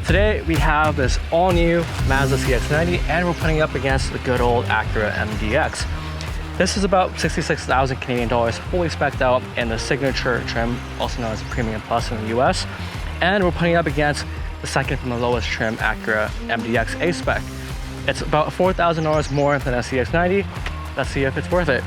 Today we have this all new Mazda CX-90 and we're putting it up against the good old Acura MDX. This is about 66,000 Canadian dollars, fully spec'd out in the signature trim, also known as Premium Plus in the US. And we're putting it up against the second from the lowest trim Acura MDX A-Spec. It's about $4,000 more than a CX-90. Let's see if it's worth it.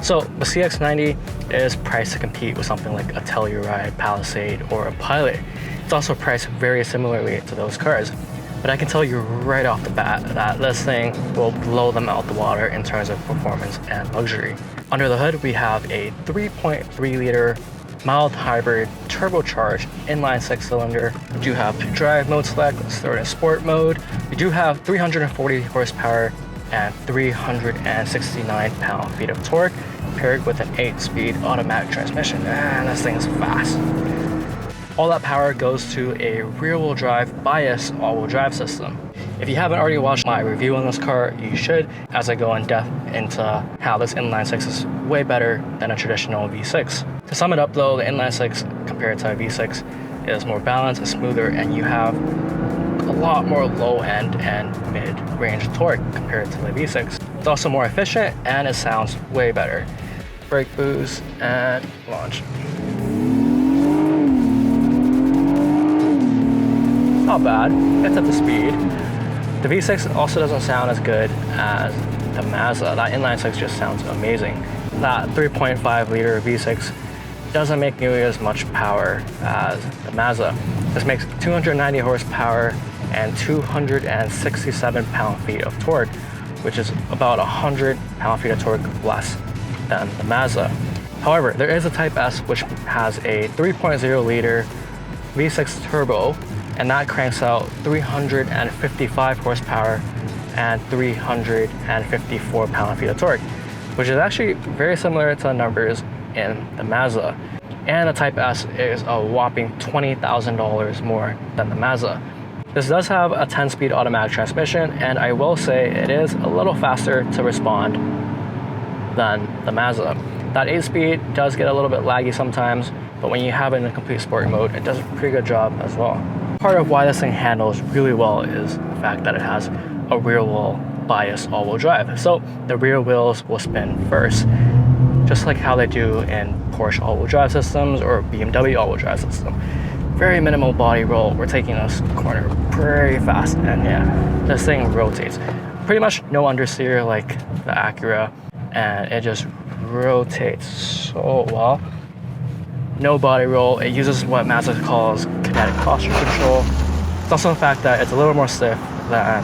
So the CX-90 is priced to compete with something like a Telluride, Palisade, or a Pilot. It's also priced very similarly to those cars. But I can tell you right off the bat that this thing will blow them out the water in terms of performance and luxury. Under the hood, we have a 3.3 liter mild hybrid turbocharged inline 6-cylinder. We do have drive mode select. Let's throw it in sport mode. We do have 340 horsepower and 369 pound-feet of torque, paired with an 8-speed automatic transmission. And this thing is fast. All that power goes to a rear-wheel drive bias all-wheel drive system. If you haven't already watched my review on this car, you should, as I go in depth into how this inline 6 is way better than a traditional V6. To sum it up though, the inline 6 compared to a V6 is more balanced and smoother, and you have a lot more low-end and mid-range torque compared to the V6. It's also more efficient and it sounds way better. Brake boost and launch. Not bad, it's at the speed. The V6 also doesn't sound as good as the Mazda. That inline 6 just sounds amazing. That 3.5 liter V6 doesn't make nearly as much power as the Mazda. This makes 290 horsepower and 267 pound-feet of torque, which is about 100 pound-feet of torque less than the Mazda. However, there is a Type S which has a 3.0 liter V6 turbo, and that cranks out 355 horsepower and 354 pound-feet of torque, which is actually very similar to the numbers in the Mazda. And the Type S is a whopping $20,000 more than the Mazda. This does have a 10-speed automatic transmission, and I will say it is a little faster to respond than the Mazda. That 8-speed does get a little bit laggy sometimes, but when you have it in a complete sport mode, it does a pretty good job as well. Part of why this thing handles really well is the fact that it has a rear wheel bias all-wheel drive. So the rear wheels will spin first, just like how they do in Porsche all-wheel drive systems or BMW all-wheel drive system. Very minimal body roll. We're taking this corner pretty fast, and yeah, this thing rotates. Pretty much no understeer like the Acura, and it just rotates so well. No body roll. It uses what Mazda calls kinetic posture control. It's also the fact that it's a little more stiff than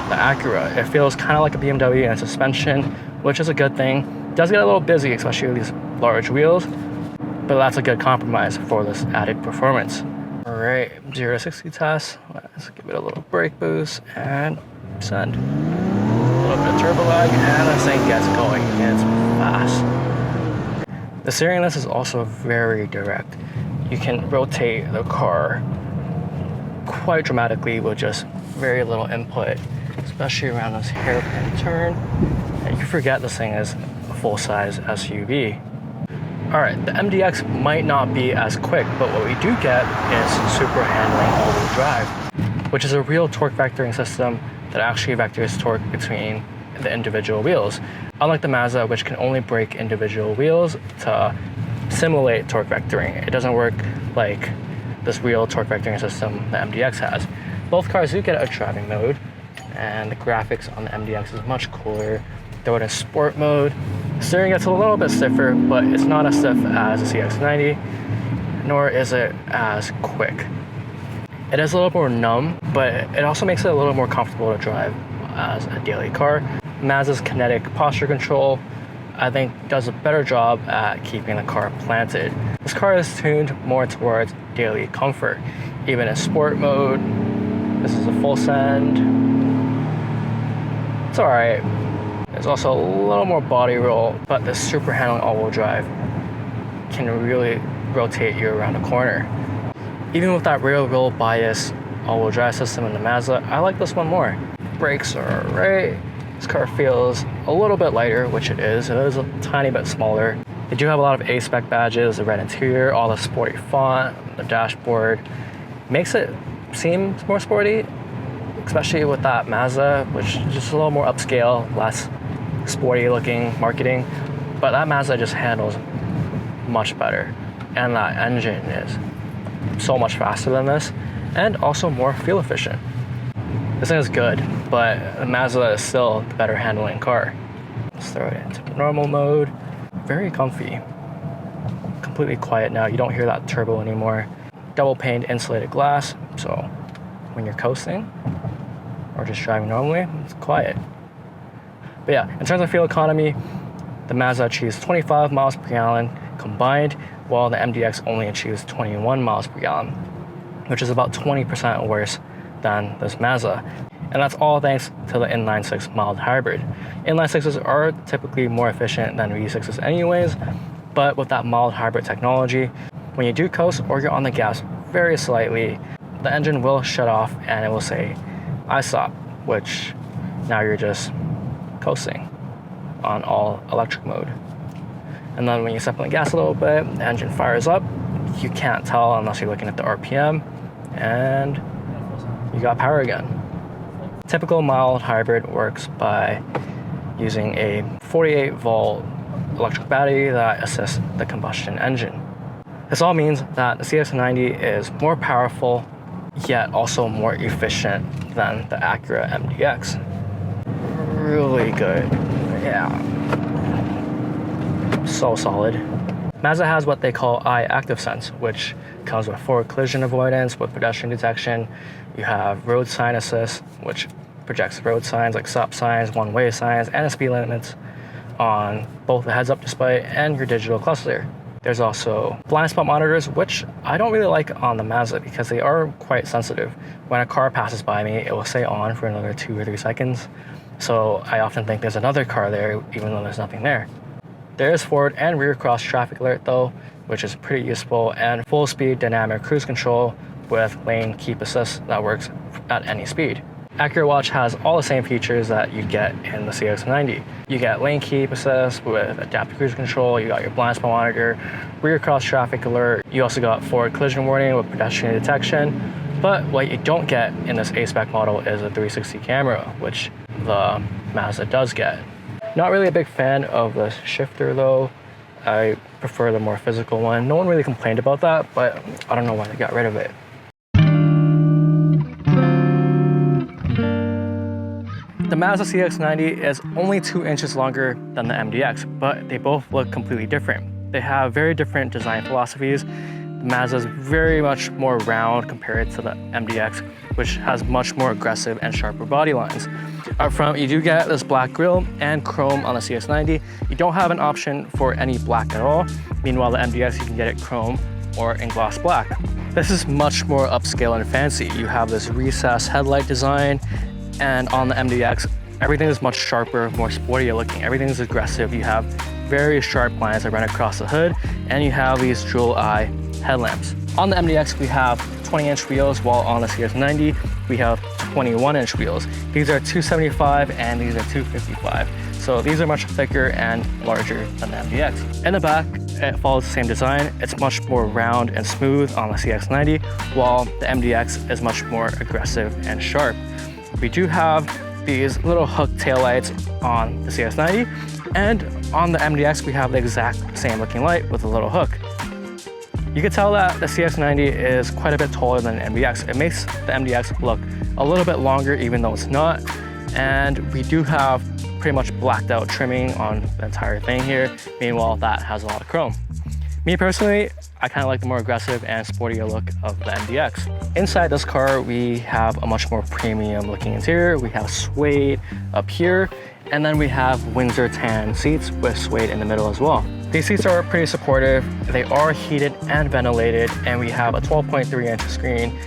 the Acura. It feels kind of like a BMW in suspension, which is a good thing. It does get a little busy, especially with these large wheels, but that's a good compromise for this added performance. All right, 0 to 60 test. Let's give it a little brake boost and send. A little bit of turbo lag, and this thing gets going. It's fast. The steering on this is also very direct. You can rotate the car quite dramatically with just very little input, especially around this hairpin turn. And you forget this thing is a full-size SUV. Alright, the MDX might not be as quick, but what we do get is super handling all-wheel drive, which is a real torque vectoring system that actually vectors torque between the individual wheels. Unlike the Mazda, which can only break individual wheels to simulate torque vectoring, it doesn't work like this real torque vectoring system the MDX has. Both cars do get a driving mode, and the graphics on the MDX is much cooler. Throw it in sport mode. The steering gets a little bit stiffer, but it's not as stiff as the CX-90, nor is it as quick. It is a little more numb, but it also makes it a little more comfortable to drive as a daily car. Mazda's kinetic posture control, I think, does a better job at keeping the car planted. This car is tuned more towards daily comfort. Even in sport mode, this is a full send. It's alright. There's also a little more body roll, but the super handling all-wheel drive can really rotate you around a corner. Even with that rear wheel bias all-wheel drive system in the Mazda, I like this one more. Brakes are right. This car feels a little bit lighter, which it is. It is a tiny bit smaller. They do have a lot of A-Spec badges, the red interior, all the sporty font, the dashboard. Makes it seem more sporty, especially with that Mazda, which is just a little more upscale, less sporty looking marketing. But that Mazda just handles much better. And that engine is so much faster than this, and also more fuel efficient. This thing is good, but the Mazda is still the better handling car. Let's throw it into normal mode. Very comfy. Completely quiet now. You don't hear that turbo anymore. Double paned insulated glass, so when you're coasting or just driving normally, it's quiet. But yeah, in terms of fuel economy, the Mazda achieves 25 miles per gallon combined, while the MDX only achieves 21 miles per gallon, which is about 20% worse than this Mazda. And that's all thanks to the inline-6 mild hybrid. Inline-6s are typically more efficient than V6s anyways, but with that mild hybrid technology, when you do coast or you're on the gas very slightly, the engine will shut off and it will say, I stop, which now you're just coasting on all electric mode. And then when you step on the gas a little bit, the engine fires up. You can't tell unless you're looking at the RPM, and you got power again. Typical mild hybrid works by using a 48 volt electric battery that assists the combustion engine. This all means that the CX-90 is more powerful, yet also more efficient than the Acura MDX. Really good. Yeah. So solid. Mazda has what they call Eye Active Sense, which comes with forward collision avoidance, with pedestrian detection. You have road sign assist, which projects road signs like stop signs, one-way signs, and the speed limits on both the heads-up display and your digital cluster. There's also blind spot monitors, which I don't really like on the Mazda because they are quite sensitive. When a car passes by me, it will stay on for another 2 or 3 seconds. So I often think there's another car there, even though there's nothing there. There is forward and rear cross traffic alert though, which is pretty useful, and full speed dynamic cruise control with lane keep assist that works at any speed. Acura Watch has all the same features that you get in the CX-90. You get lane keep assist with adaptive cruise control, you got your blind spot monitor, rear cross traffic alert, you also got forward collision warning with pedestrian detection. But what you don't get in this A-Spec model is a 360 camera, which the Mazda does get. Not really a big fan of the shifter though. I prefer the more physical one. No one really complained about that, but I don't know why they got rid of it. The Mazda CX-90 is only 2 inches longer than the MDX, but they both look completely different. They have very different design philosophies. The Mazda is very much more round compared to the MDX, which has much more aggressive and sharper body lines. Up front, you do get this black grille and chrome on the CX-90. You don't have an option for any black at all. Meanwhile, the MDX, you can get it chrome or in gloss black. This is much more upscale and fancy. You have this recessed headlight design, and on the MDX, everything is much sharper, more sporty looking. Everything is aggressive. You have very sharp lines that run across the hood, and you have these jewel eye headlamps. On the MDX, we have 20-inch wheels, while on the CX-90, we have 21-inch wheels. These are 275 and these are 255. So these are much thicker and larger than the MDX. In the back, it follows the same design. It's much more round and smooth on the CX-90, while the MDX is much more aggressive and sharp. We do have these little hook taillights on the CX-90, and on the MDX, we have the exact same looking light with a little hook. You can tell that the CX-90 is quite a bit taller than the MDX. It makes the MDX look a little bit longer even though it's not. And we do have pretty much blacked out trimming on the entire thing here. Meanwhile, that has a lot of chrome. Me personally, I kind of like the more aggressive and sportier look of the MDX. Inside this car, we have a much more premium looking interior. We have suede up here, And then we have Windsor tan seats with suede in the middle as well. These seats are pretty supportive. They are heated and ventilated, and we have a 12.3-inch screen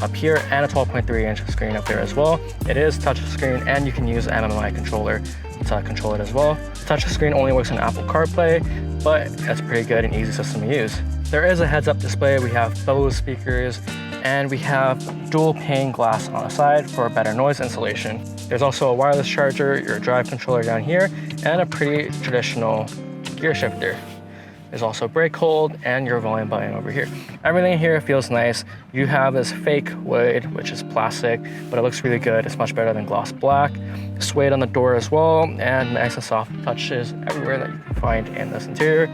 up here and a 12.3-inch screen up there as well. It is touch screen, and you can use an MMI controller to control it as well. Touch screen only works on Apple CarPlay, but it's pretty good and easy system to use. There is a heads-up display. We have Bose speakers, and we have dual pane glass on the side for better noise insulation. There's also a wireless charger, your drive controller down here, and a pretty traditional gear shifter. There's also brake hold and your volume button over here. Everything here feels nice. You have this fake wood, which is plastic, but it looks really good. It's much better than gloss black. Suede on the door as well, and nice and soft touches everywhere that you can find in this interior.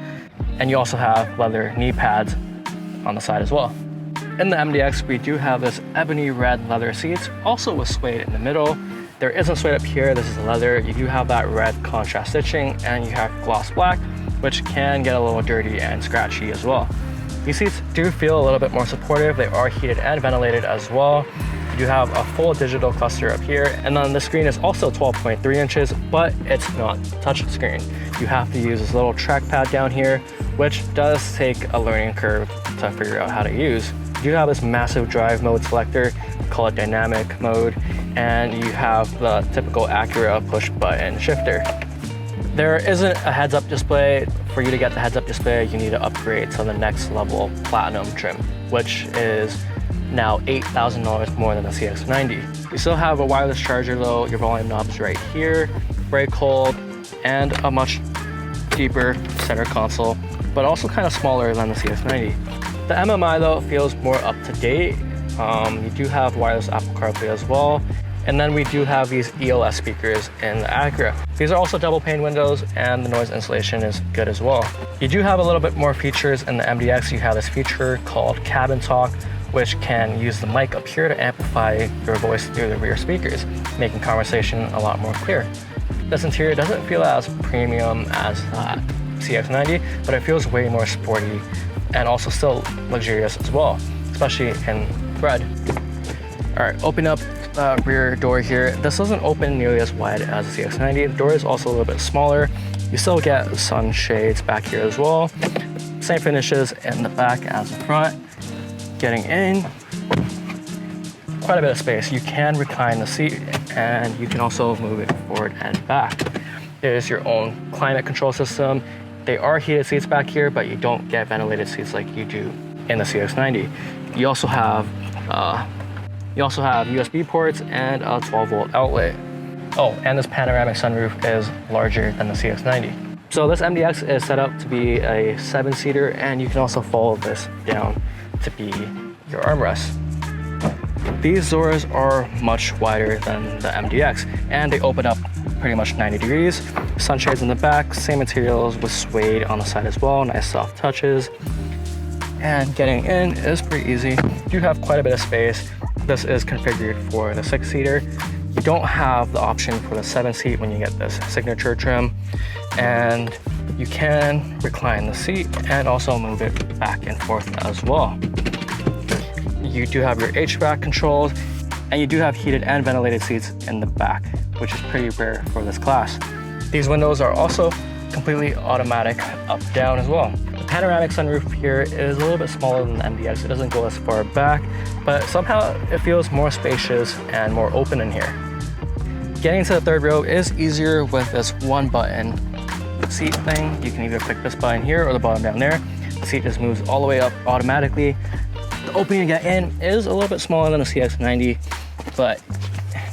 And you also have leather knee pads on the side as well. In the MDX, we do have this ebony red leather seats, also with suede in the middle. There isn't suede up here, this is leather. You do have that red contrast stitching, and you have gloss black, which can get a little dirty and scratchy as well. These seats do feel a little bit more supportive. They are heated and ventilated as well. You do have a full digital cluster up here, and then the screen is also 12.3 inches, but it's not touch screen. You have to use this little trackpad down here, which does take a learning curve to figure out how to use. You do have this massive drive mode selector, call it dynamic mode, and you have the typical Acura push button shifter. There isn't a heads-up display. For you to get the heads-up display, you need to upgrade to the next level platinum trim, which is now $8,000 more than the CX-90. You still have a wireless charger though, your volume knobs right here, brake hold, and a much deeper center console, but also kind of smaller than the CX-90. The MMI though feels more up to date. You do have wireless Apple CarPlay as well. And then we do have these ELS speakers in the Acura. These are also double pane windows, and the noise insulation is good as well. You do have a little bit more features in the MDX. You have this feature called Cabin Talk, which can use the mic up here to amplify your voice through the rear speakers, making conversation a lot more clear. This interior doesn't feel as premium as CX-90, but it feels way more sporty and also still luxurious as well, especially in red. All right, open up the rear door here. This doesn't open nearly as wide as the CX-90. The door is also a little bit smaller. You still get sunshades back here as well. Same finishes in the back as the front. Getting in, quite a bit of space. You can recline the seat, and you can also move it forward and back. There's your own climate control system. They are heated seats back here, but you don't get ventilated seats like you do in the CX-90. You also have USB ports and a 12-volt outlet. Oh, and this panoramic sunroof is larger than the CX-90. So this MDX is set up to be a 7-seater, and you can also fold this down to be your armrest. These doors are much wider than the MDX, and they open up pretty much 90 degrees. Sunshades in the back, same materials with suede on the side as well, nice soft touches. And getting in is pretty easy. You have quite a bit of space. This is configured for the 6-seater. You don't have the option for the 7-seat when you get this signature trim. And you can recline the seat and also move it back and forth as well. You do have your HVAC controls, and you do have heated and ventilated seats in the back, which is pretty rare for this class. These windows are also completely automatic up-down as well. The panoramic sunroof here is a little bit smaller than the MDX. It doesn't go as far back, but somehow it feels more spacious and more open in here. Getting to the third row is easier with this one button seat thing. You can either click this button here or the button down there. The seat just moves all the way up automatically. The opening to get in is a little bit smaller than the CX-90, but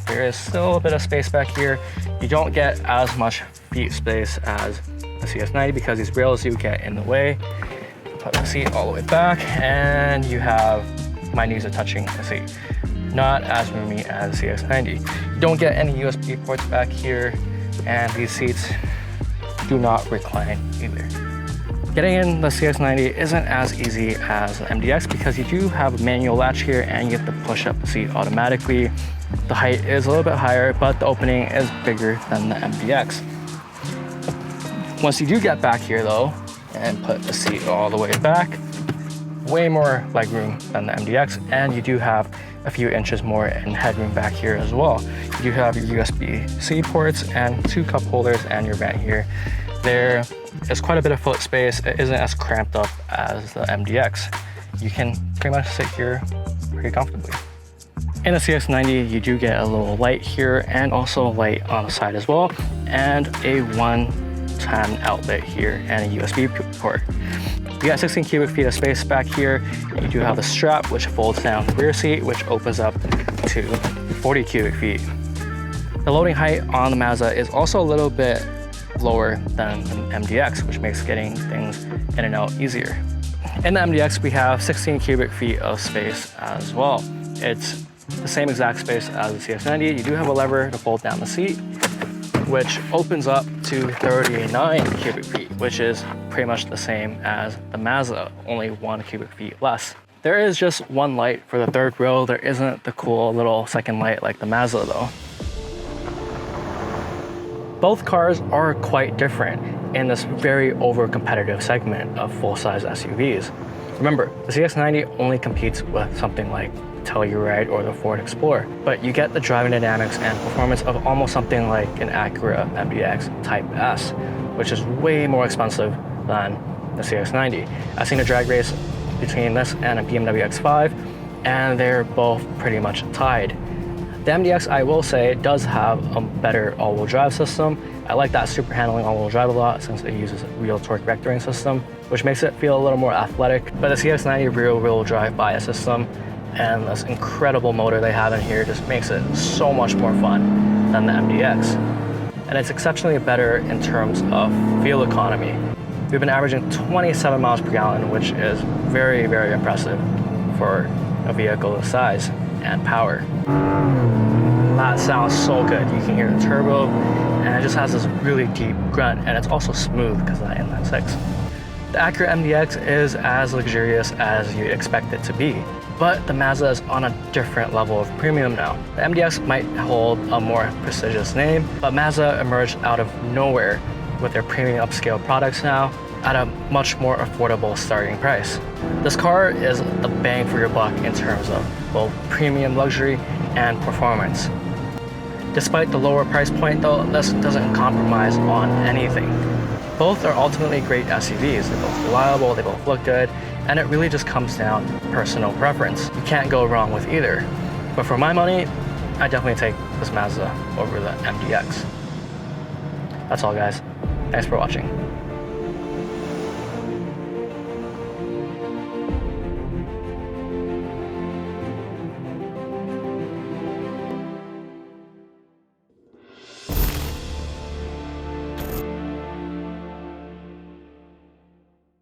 there is still a bit of space back here. You don't get as much seat space as the CX-90 because these rails do get in the way. Put the seat all the way back, and you have my knees are touching the seat. Not as roomy as the CX-90. You don't get any USB ports back here, and these seats do not recline either. Getting in the CX-90 isn't as easy as the MDX because you do have a manual latch here, and you have to push up the seat automatically. The height is a little bit higher, but the opening is bigger than the MDX. Once you do get back here though, and put the seat all the way back, way more legroom than the MDX, and you do have a few inches more in headroom back here as well. You do have your USB-C ports and 2 cup holders and your vent here. There is quite a bit of foot space. It isn't as cramped up as the MDX. You can pretty much sit here pretty comfortably. In the CX-90, you do get a little light here and also a light on the side as well, and a 110 outlet here and a USB port. You got 16 cubic feet of space back here. You do have the strap, which folds down the rear seat, which opens up to 40 cubic feet. The loading height on the Mazda is also a little bit lower than the MDX, which makes getting things in and out easier. In the MDX, we have 16 cubic feet of space as well. It's the same exact space as the CX-90. You do have a lever to fold down the seat, which opens up to 39 cubic feet, which is pretty much the same as the Mazda, only 1 cubic feet less. There is just one light for the third row. There isn't the cool little second light like the Mazda though. Both cars are quite different in this very over-competitive segment of full-size SUVs. Remember, the CX-90 only competes with something like Telluride or the Ford Explorer, but you get the driving dynamics and performance of almost something like an Acura MDX Type S, which is way more expensive than the CX-90. I've seen a drag race between this and a BMW X5, and they're both pretty much tied. The MDX, I will say, does have a better all-wheel drive system. I like that super handling all-wheel drive a lot since it uses a real torque vectoring system, which makes it feel a little more athletic. But the CX-90 rear-wheel drive bias system and this incredible motor they have in here just makes it so much more fun than the MDX. And it's exceptionally better in terms of fuel economy. We've been averaging 27 miles per gallon, which is very, very impressive for a vehicle this size and power. That sounds so good. You can hear the turbo, and it just has this really deep grunt, and it's also smooth because of that inline six. The Acura MDX is as luxurious as you'd expect it to be, but the Mazda is on a different level of premium now. The MDX might hold a more prestigious name, but Mazda emerged out of nowhere with their premium upscale products now at a much more affordable starting price. This car is the bang for your buck in terms of both premium luxury and performance. Despite the lower price point though, this doesn't compromise on anything. Both are ultimately great SUVs. They're both reliable, they both look good, and it really just comes down to personal preference. You can't go wrong with either. But for my money, I definitely take this Mazda over the MDX. That's all guys. Thanks for watching.